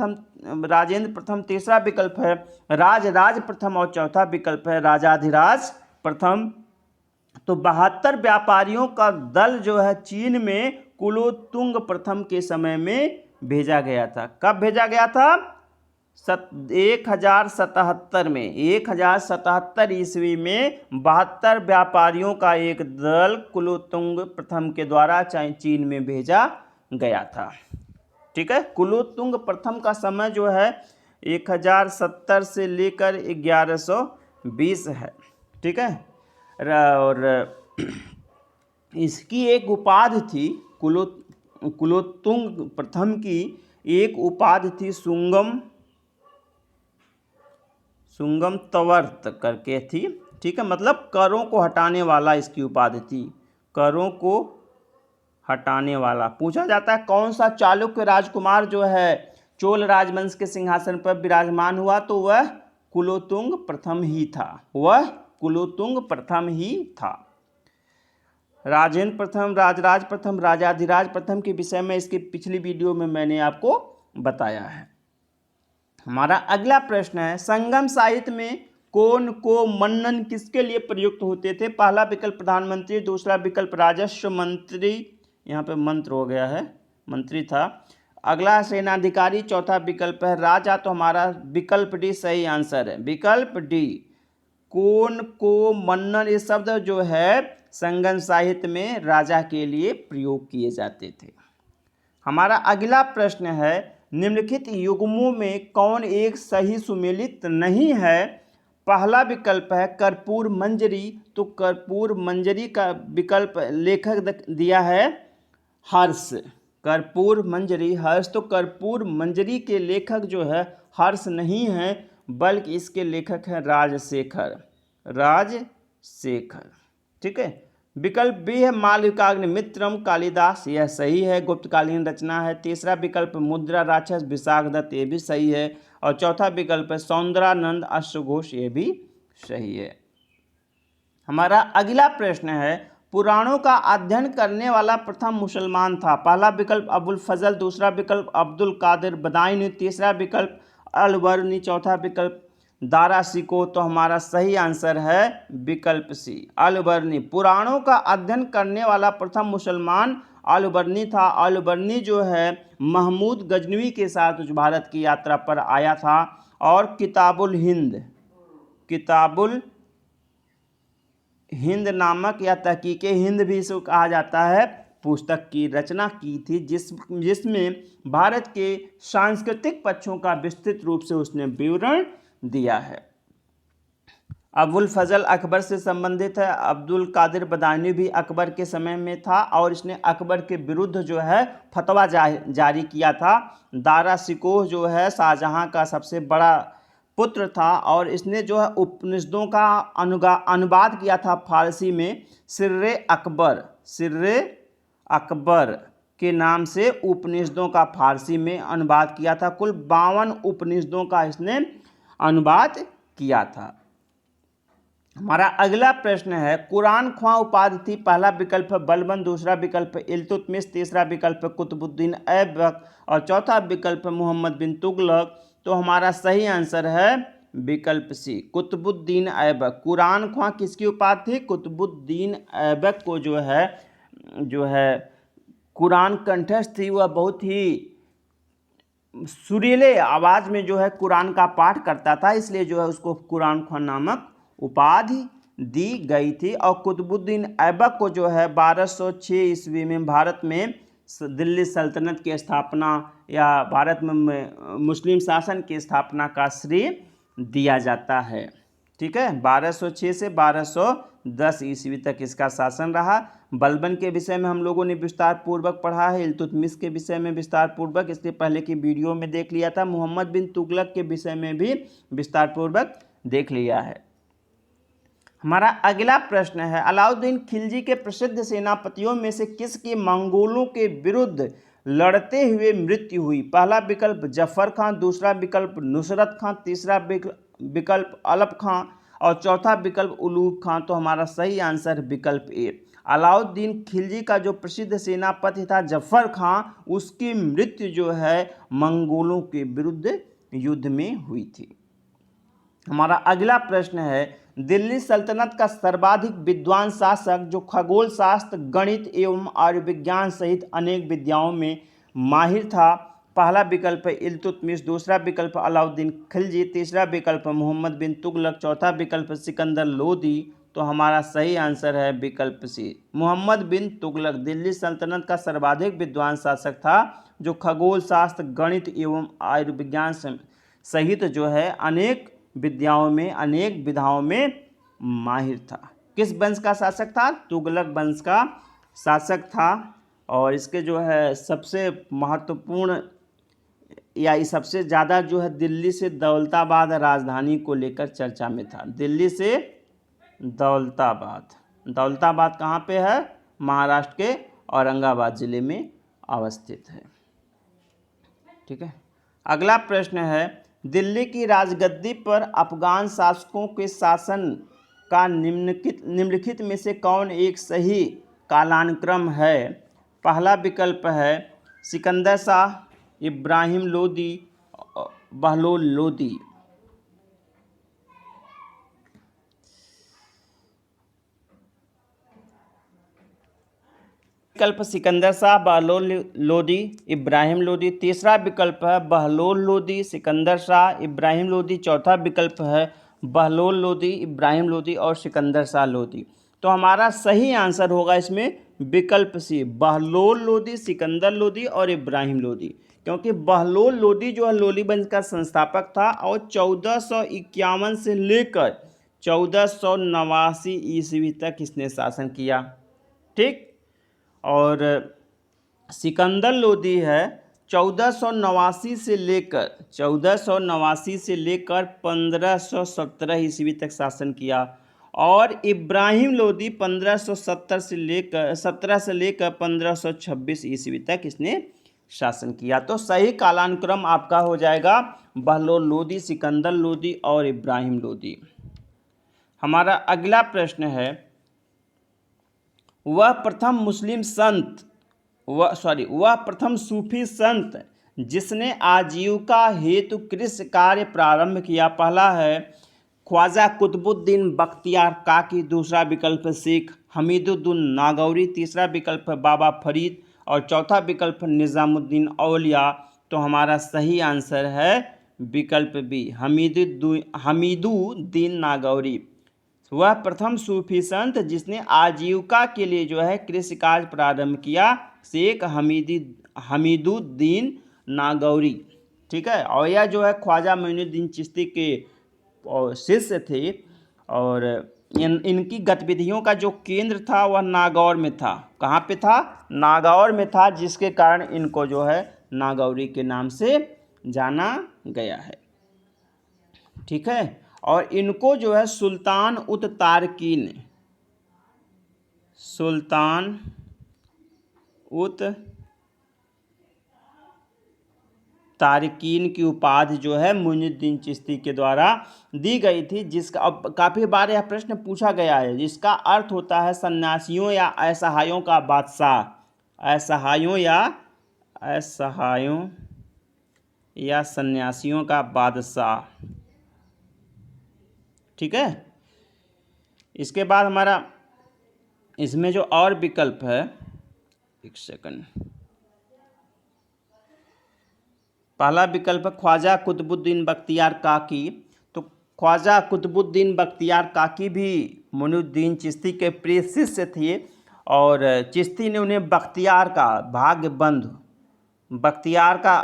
प्रथम, तीसरा विकल्प है राजराज प्रथम और चौथा विकल्प है राजाधिराज प्रथम। तो 72 व्यापारियों का दल जो है चीन में कुलोत्तुंग प्रथम के समय में भेजा गया था। कब भेजा गया था? 1077 ईस्वी में 72 व्यापारियों का एक दल कुलोत्तुंग प्रथम के द्वारा चीन में भेजा गया था। ठीक है, कुलोत्तुंग प्रथम का समय जो है 1070 से लेकर 1120 है। ठीक है। और इसकी एक उपाधि थी कुलोत्तुंग प्रथम की एक उपाधि थी सुंगम तवर्त करके थी। ठीक है, मतलब करों को हटाने वाला इसकी उपाधि थी, करों को हटाने वाला। पूछा जाता है कौन सा चालुक्य राजकुमार जो है चोल राजवंश के सिंहासन पर विराजमान हुआ, तो वह कुलोत्तुंग प्रथम ही था, वह कुलोत्तुंग प्रथम ही था। राजेंद्र प्रथम, राजराज प्रथम, राजाधिराज प्रथम के विषय में इसकी पिछली वीडियो में मैंने आपको बताया है। हमारा अगला प्रश्न है संगम साहित्य में कौन को मन्नन किसके लिए प्रयुक्त होते थे? पहला विकल्प प्रधानमंत्री, दूसरा विकल्प राजस्व मंत्री, यहाँ पे मंत्र हो गया है, मंत्री था। अगला सेनाधिकारी, चौथा विकल्प है राजा। तो हमारा विकल्प डी सही आंसर है, विकल्प डी। कौन को मन्नन ये शब्द जो है संगम साहित्य में राजा के लिए प्रयोग किए जाते थे। हमारा अगला प्रश्न है निम्नलिखित युग्मों में कौन एक सही सुमेलित नहीं है? पहला विकल्प है कर्पूर मंजरी। तो कर्पूर मंजरी का विकल्प लेखक दिया है हर्ष, कर्पूर मंजरी हर्ष। तो कर्पूर मंजरी के लेखक जो है हर्ष नहीं है, बल्कि इसके लेखक है राजशेखर, राजशेखर। ठीक है। विकल्प बी है मालविकाग्निमित्रम कालिदास, यह सही है, गुप्तकालीन रचना है। तीसरा विकल्प मुद्रा राक्षस विशाखदत्त, ये भी सही है। और चौथा विकल्प है सौंदरानंद अश्वघोष, ये भी सही है। हमारा अगला प्रश्न है पुराणों का अध्ययन करने वाला प्रथम मुसलमान था। पहला विकल्प अबुल फजल, दूसरा विकल्प अब्दुल कादिर बदायूनी, तीसरा विकल्प अलबर्नी, चौथा विकल्प दारा सिको। तो हमारा सही आंसर है विकल्प सी, अलबर्नी। पुराणों का अध्ययन करने वाला प्रथम मुसलमान अलबर्नी था। अलबर्नी जो है महमूद गजनवी के साथ भारत की यात्रा पर आया था और किताबुल हिंद नामक या तहकीके हिंद भी इसे कहा जाता है पुस्तक की रचना की थी, जिसमें भारत के सांस्कृतिक पक्षों का विस्तृत रूप से उसने विवरण दिया है। अबुल फजल अकबर से संबंधित है, अब्दुल कादिर बदायूनी भी अकबर के समय में था और इसने अकबर के विरुद्ध जो है फतवा जारी किया था। दारा सिकोह जो है शाहजहां का सबसे बड़ा पुत्र था और इसने जो है उपनिषदों का अनुवाद किया था फारसी में। सिर्रे अकबर के नाम से उपनिषदों का फारसी में अनुवाद किया था। कुल 52 उपनिषदों का इसने अनुवाद किया था। हमारा अगला प्रश्न है कुरान ख्वां उपाधि थी। पहला विकल्प बलबन, दूसरा विकल्प इल्तुतमिश, तीसरा विकल्प कुतुबुद्दीन ऐबक और चौथा विकल्प मोहम्मद बिन तुगलक। तो हमारा सही आंसर है विकल्प सी, कुतुबुद्दीन ऐबक। कुरान ख्वां किसकी उपाधि थी? कुतुबुद्दीन ऐबक को जो है कुरान कंठस्थ थी, वह बहुत ही सुरीले आवाज़ में जो है कुरान का पाठ करता था, इसलिए जो है उसको कुरान ख्वां नामक उपाधि दी गई थी। और कुतुबुद्दीन ऐबक को जो है 1206 ईस्वी में भारत में दिल्ली सल्तनत की स्थापना या भारत में मुस्लिम शासन की स्थापना का श्रेय दिया जाता है। ठीक है, 1206 से 1210 ईस्वी तक इसका शासन रहा। बलबन के विषय में हम लोगों ने विस्तार पूर्वक पढ़ा है, इल्तुतमिश के विषय में विस्तार पूर्वक इसके पहले की वीडियो में देख लिया था, मोहम्मद बिन तुगलक के विषय में भी विस्तार पूर्वक देख लिया है। हमारा अगला प्रश्न है अलाउद्दीन खिलजी के प्रसिद्ध सेनापतियों में से किसकी मंगोलों के विरुद्ध लड़ते हुए मृत्यु हुई? पहला विकल्प जफर खां, दूसरा विकल्प नुसरत खां, तीसरा विकल्प अलप खां और चौथा विकल्प उलूग खां। तो हमारा सही आंसर विकल्प ए, अलाउद्दीन खिलजी का जो प्रसिद्ध सेनापति था जफर खां, उसकी मृत्यु जो है मंगोलों के विरुद्ध युद्ध में हुई थी। हमारा अगला प्रश्न है दिल्ली सल्तनत का सर्वाधिक विद्वान शासक जो खगोल शास्त्र, गणित एवं आयुर्विज्ञान सहित अनेक विद्याओं में माहिर था। पहला विकल्प है इल्तुतमिश, दूसरा विकल्प अलाउद्दीन खिलजी, तीसरा विकल्प मोहम्मद बिन तुगलक, चौथा विकल्प सिकंदर लोदी। तो हमारा सही आंसर है विकल्प सी, मोहम्मद बिन तुगलक दिल्ली सल्तनत का सर्वाधिक विद्वान शासक था जो खगोल शास्त्र, गणित एवं आयुर्विज्ञान सहित जो है अनेक विद्याओं में, अनेक विधाओं में माहिर था। किस वंश का शासक था? तुगलक वंश का शासक था। और इसके जो है सबसे महत्वपूर्ण या सबसे ज़्यादा जो है दिल्ली से दौलताबाद राजधानी को लेकर चर्चा में था। दिल्ली से दौलताबाद, दौलताबाद कहाँ पे है? महाराष्ट्र के औरंगाबाद ज़िले में अवस्थित है। ठीक है। अगला प्रश्न है, दिल्ली की राजगद्दी पर अफगान शासकों के शासन का निम्नलिखित में से कौन एक सही कालानुक्रम है? पहला विकल्प है सिकंदर शाह, इब्राहिम लोदी, बहलोल लोदी। विकल्प सिकंदर शाह, बहलोल लोदी, इब्राहिम लोदी। तीसरा विकल्प है बहलोल लोदी, सिकंदर शाह, इब्राहिम लोदी। चौथा विकल्प है बहलोल लोदी, इब्राहिम लोदी और सिकंदर शाह लोदी। तो हमारा सही आंसर होगा इसमें विकल्प सी, बहलोल लोदी, सिकंदर लोदी और इब्राहिम लोदी। क्योंकि बहलोल लोदी जो है लोदी वंश का संस्थापक था और 1451 से लेकर 1489 ईस्वी तक इसने शासन किया। ठीक। और सिकंदर लोदी है 1489 से लेकर 1517 ईस्वी तक शासन किया। और इब्राहिम लोदी 1517 से लेकर 1526 ईस्वी तक इसने शासन किया। तो सही कालानुक्रम आपका हो जाएगा बहलोल लोदी, सिकंदर लोदी और इब्राहिम लोदी। हमारा अगला प्रश्न है, वह प्रथम सूफी संत जिसने आजीविका हेतु कृषि कार्य प्रारंभ किया। पहला है ख्वाजा कुतुबुद्दीन बख्तियार काकी, दूसरा विकल्प शेख हमीदुद्दीन नागौरी, तीसरा विकल्प बाबा फरीद और चौथा विकल्प निज़ामुद्दीन औलिया। तो हमारा सही आंसर है विकल्प बी, हमीदुद्दीन नागौरी। वह प्रथम सूफी संत जिसने आजीविका के लिए जो है कृषि कार्य प्रारंभ किया, शेख हमीदुद्दीन नागौरी। ठीक है। और यह जो है ख्वाजा मोइनुद्दीन चिश्ती के शिष्य थे। और इनकी गतिविधियों का जो केंद्र था वह नागौर में था। कहाँ पे था? नागौर में था, जिसके कारण इनको जो है नागौरी के नाम से जाना गया है। ठीक है। और इनको जो है सुल्तान उत तारिकीन की उपाधि जो है मोइनुद्दीन चिश्ती के द्वारा दी गई थी, जिसका अब काफ़ी बार यह प्रश्न पूछा गया है, जिसका अर्थ होता है सन्यासियों या असहायों का बादशाह, असहायों या सन्यासियों का बादशाह। ठीक है। इसके बाद हमारा इसमें जो और विकल्प है, एक सेकंड, पहला विकल्प ख्वाजा कुतुबुद्दीन बख्तियार काकी। तो ख्वाजा कुतुबुद्दीन बख्तियार काकी भी मोइनुद्दीन चिश्ती के प्रिय शिष्य थे और चिश्ती ने उन्हें बख्तियार का भाग्य बंधु, बख्तियार का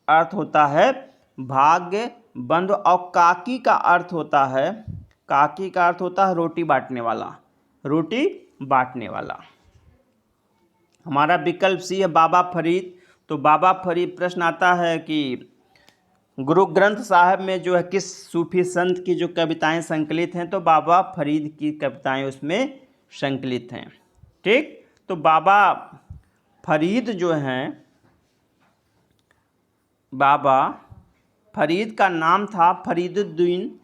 अर्थ होता है भाग्य बंधु और काकी का अर्थ होता है रोटी बांटने वाला। हमारा विकल्प सी है बाबा फरीद। तो बाबा फरीद प्रश्न आता है कि गुरु ग्रंथ साहब में जो है किस सूफी संत की जो कविताएं संकलित हैं, तो बाबा फरीद की कविताएं उसमें संकलित हैं। ठीक। तो बाबा फरीद जो हैं, बाबा फरीद का नाम था फरीदुद्दीन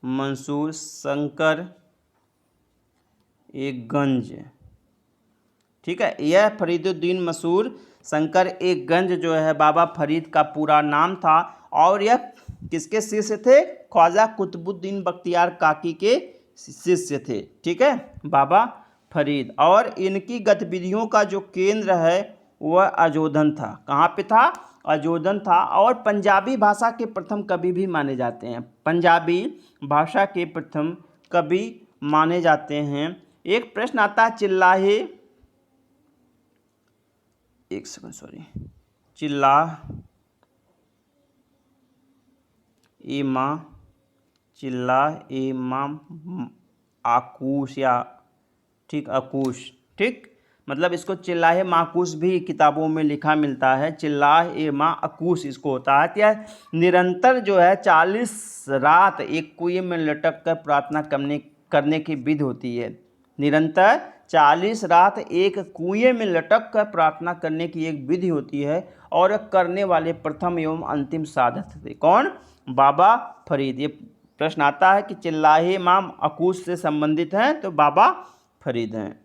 मंसूर शंकर एक गंज। ठीक है। यह फरीदुद्दीन मंसूर शंकर एक गंज जो है बाबा फरीद का पूरा नाम था। और यह किसके शिष्य थे? ख्वाजा कुतुबुद्दीन बख्तियार काकी के शिष्य थे। ठीक है, बाबा फरीद। और इनकी गतिविधियों का जो केंद्र है वह अजोधन था। कहाँ पे था? अजोधन था। और पंजाबी भाषा के प्रथम कवि भी माने जाते हैं, पंजाबी भाषा के प्रथम कवि माने जाते हैं एक प्रश्न आता है चिल्लाहे, एक सेकंड सॉरी, चिल्ला ए माँ, चिल्ला ए माँ आकूश, या ठीक आकूश, ठीक, मतलब इसको चिल्लाहे माकूस भी किताबों में लिखा मिलता है, चिल्लाह ए माँ अकूश इसको होता है। क्या निरंतर जो है 40 रात एक कुएं में लटक कर प्रार्थना करने की विधि होती है। निरंतर 40 रात एक कुएं में लटक कर प्रार्थना करने की एक विधि होती है, और करने वाले प्रथम एवं अंतिम साधक थे कौन? बाबा फरीद। ये प्रश्न आता है कि चिल्लाहे माँ अकूश से संबंधित हैं, तो बाबा फरीद हैं।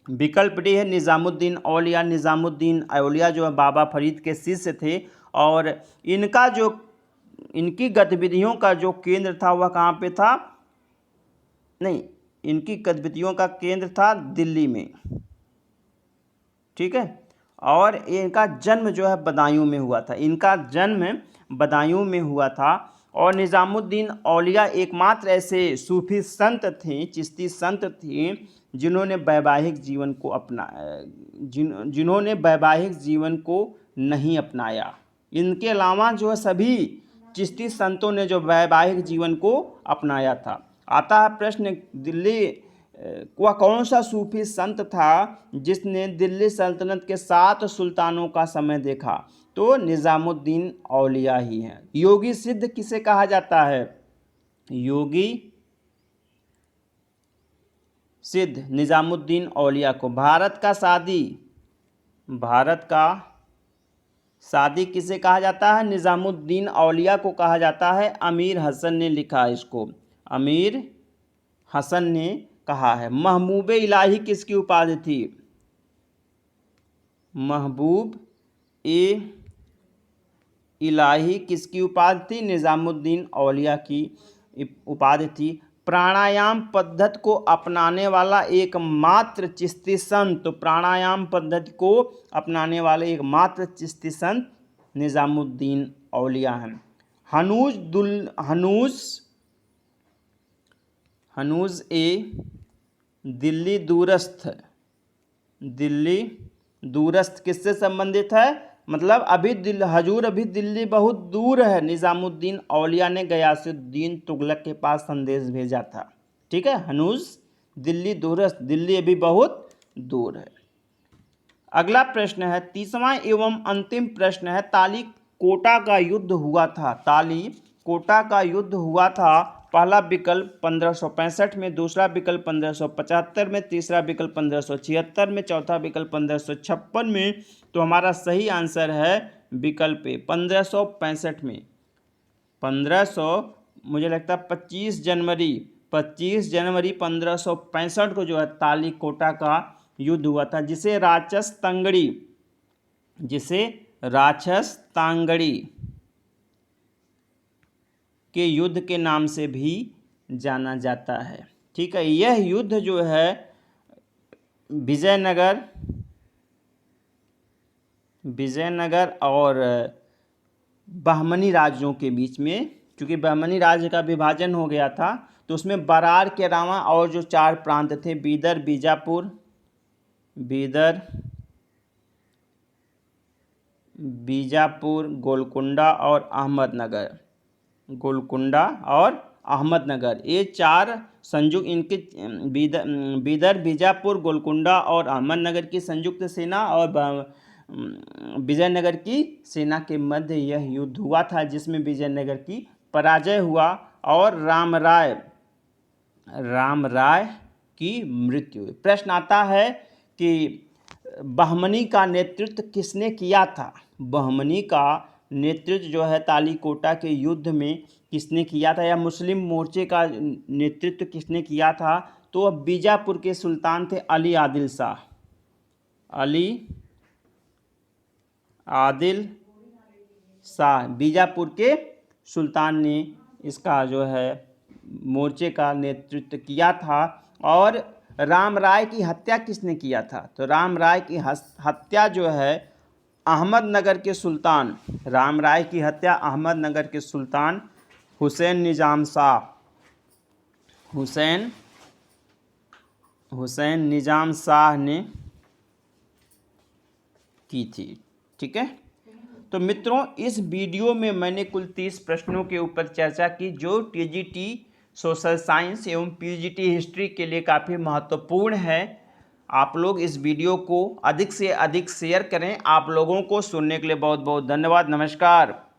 विकल्प डी है निज़ामुद्दीन औलिया। निज़ामुद्दीन औलिया जो है बाबा फरीद के शिष्य थे, और इनकी गतिविधियों का जो केंद्र था वह कहाँ पे था? नहीं, इनकी गतिविधियों का केंद्र था दिल्ली में, ठीक है। और इनका जन्म जो है बदायूं में हुआ था, इनका जन्म बदायूं में हुआ था। और निज़ामुद्दीन औलिया एकमात्र ऐसे सूफी संत थे, चिश्ती संत थे, जिन्होंने वैवाहिक जीवन को जिन्होंने वैवाहिक जीवन को नहीं अपनाया। इनके अलावा जो है सभी चिश्ती संतों ने जो वैवाहिक जीवन को अपनाया था। आता है प्रश्न, वह कौन सा सूफी संत था जिसने दिल्ली सल्तनत के 7 सुल्तानों का समय देखा? तो निज़ामुद्दीन औलिया ही हैं। योगी सिद्ध किसे कहा जाता है? योगी सिद्ध निज़ामुद्दीन औलिया को। भारत का सादी किसे कहा जाता है? निज़ामुद्दीन औलिया को कहा जाता है। अमीर हसन ने लिखा इसको, अमीर हसन ने कहा है। महबूबे इलाही किसकी उपाधि थी? महबूब ए इलाही किसकी उपाधि थी? निज़ामुद्दीन औलिया की उपाधि थी। प्राणायाम पद्धति को अपनाने वाला एकमात्र चिश्ती संत, तो प्राणायाम पद्धति को अपनाने वाले एकमात्र चिश्ती संत निज़ामुद्दीन औलिया हैं। हनूज ए दिल्ली दूरस्थ किससे संबंधित है? मतलब हजूर अभी दिल्ली बहुत दूर है। निज़ामुद्दीन औलिया ने गयासुद्दीन तुगलक के पास संदेश भेजा था, ठीक है। हनूज दिल्ली दूरस्थ, दिल्ली अभी बहुत दूर है। अगला प्रश्न है 30वां एवं अंतिम प्रश्न है, तालीकोटा का युद्ध हुआ था। तालीकोटा का युद्ध हुआ था। पहला विकल्प 1565 में, दूसरा विकल्प 1575 में, तीसरा विकल्प 1576 में, चौथा विकल्प 1556 में। तो हमारा सही आंसर है विकल्प 1565 में। 1500 मुझे लगता है 25 जनवरी 1565 को जो है तालीकोटा का युद्ध हुआ था, जिसे राक्षस तांगड़ी के युद्ध के नाम से भी जाना जाता है, ठीक है। यह युद्ध जो है विजयनगर और बहमनी राज्यों के बीच में, क्योंकि बहमनी राज्य का विभाजन हो गया था, तो उसमें बरार के अलावा और जो 4 प्रांत थे, बीजापुर, गोलकुंडा और अहमदनगर, ये 4 संयुक्त, इनके बीदर, बीजापुर, गोलकुंडा और अहमदनगर की संयुक्त सेना और विजयनगर की सेना के मध्य यह युद्ध हुआ था, जिसमें विजयनगर की पराजय हुआ और राम राय की मृत्यु हुई। प्रश्न आता है कि बहमनी का नेतृत्व किसने किया था? बहमनी का नेतृत्व जो है तालीकोटा के युद्ध में किसने किया था, या मुस्लिम मोर्चे का नेतृत्व किसने किया था? तो बीजापुर के सुल्तान थे अली आदिल शाह। बीजापुर के सुल्तान ने इसका जो है मोर्चे का नेतृत्व किया था। और राम राय की हत्या किसने किया था? तो राम राय की हत्या जो है अहमदनगर के सुल्तान हुसैन हुसैन निजाम शाह ने की थी। ठीक है, तो मित्रों इस वीडियो में मैंने कुल 30 प्रश्नों के ऊपर चर्चा की जो टीजीटी सोशल साइंस एवं पीजीटी हिस्ट्री के लिए काफ़ी महत्वपूर्ण है। आप लोग इस वीडियो को अधिक से अधिक शेयर करें। आप लोगों को सुनने के लिए बहुत बहुत धन्यवाद। नमस्कार।